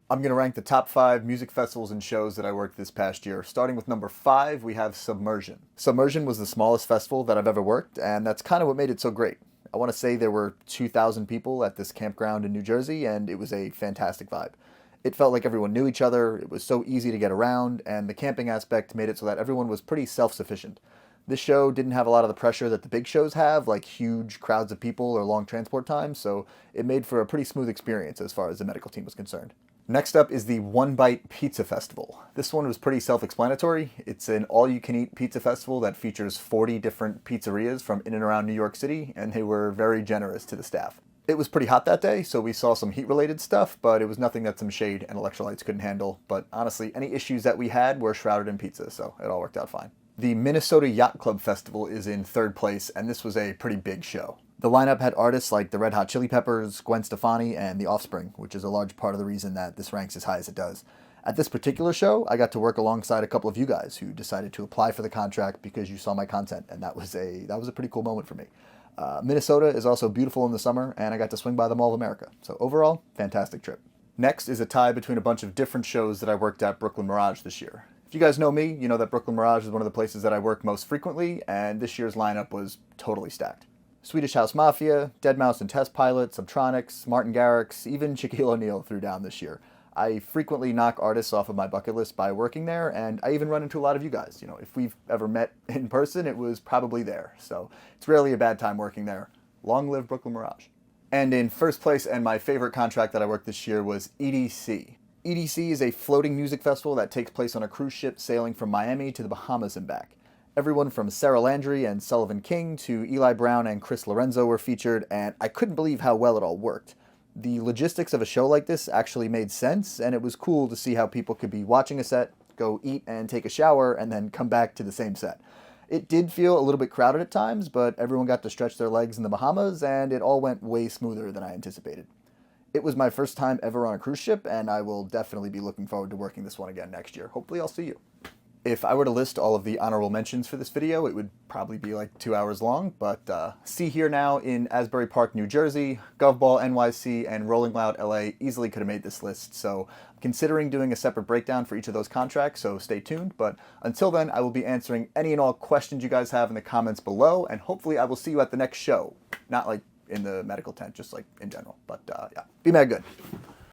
I'm going to rank the top 5 music festivals and shows that I worked this past year. Starting with number 5, we have Submersion. Submersion was the smallest festival that I've ever worked, and that's kind of what made it so great. I want to say there were 2,000 people at this campground in New Jersey, and it was a fantastic vibe. It felt like everyone knew each other, it was so easy to get around, and the camping aspect made it so that everyone was pretty self-sufficient. This show didn't have a lot of the pressure that the big shows have, like huge crowds of people or long transport times, so it made for a pretty smooth experience as far as the medical team was concerned. Next up is the One Bite Pizza Festival. This one was pretty self-explanatory. It's an all-you-can-eat pizza festival that features 40 different pizzerias from in and around New York City, and they were very generous to the staff. It was pretty hot that day, so we saw some heat-related stuff, but it was nothing that some shade and electrolytes couldn't handle. But honestly, any issues that we had were shrouded in pizza, so it all worked out fine. The Minnesota Yacht Club Festival is in 3rd place, and this was a pretty big show. The lineup had artists like the Red Hot Chili Peppers, Gwen Stefani, and The Offspring, which is a large part of the reason that this ranks as high as it does. At this particular show, I got to work alongside a couple of you guys who decided to apply for the contract because you saw my content, and that was a pretty cool moment for me. Minnesota is also beautiful in the summer, and I got to swing by the Mall of America. So overall, fantastic trip. Next is a tie between a bunch of different shows that I worked at Brooklyn Mirage this year. If you guys know me, you know that Brooklyn Mirage is one of the places that I work most frequently, and this year's lineup was totally stacked. Swedish House Mafia, Deadmau5 and Test Pilot, Subtronics, Martin Garrix, even Shaquille O'Neal threw down this year. I frequently knock artists off of my bucket list by working there, and I even run into a lot of you guys. You know, if we've ever met in person, it was probably there. So it's rarely a bad time working there. Long live Brooklyn Mirage. And in first place, and my favorite contract that I worked this year, was EDC. EDC is a floating music festival that takes place on a cruise ship sailing from Miami to the Bahamas and back. Everyone from Sarah Landry and Sullivan King to Eli Brown and Chris Lorenzo were featured, and I couldn't believe how well it all worked. The logistics of a show like this actually made sense, and it was cool to see how people could be watching a set, go eat and take a shower, and then come back to the same set. It did feel a little bit crowded at times, but everyone got to stretch their legs in the Bahamas, and it all went way smoother than I anticipated. It was my first time ever on a cruise ship, and I will definitely be looking forward to working this one again next year. Hopefully I'll see you. If I were to list all of the honorable mentions for this video, it would probably be like 2 hours long, but See Here Now in Asbury Park, New Jersey, Govball NYC, and Rolling Loud LA easily could have made this list, so I'm considering doing a separate breakdown for each of those contracts, so stay tuned. But until then, I will be answering any and all questions you guys have in the comments below, and hopefully I will see you at the next show. Not like in the medical tent, just like in general. But yeah, be mad good.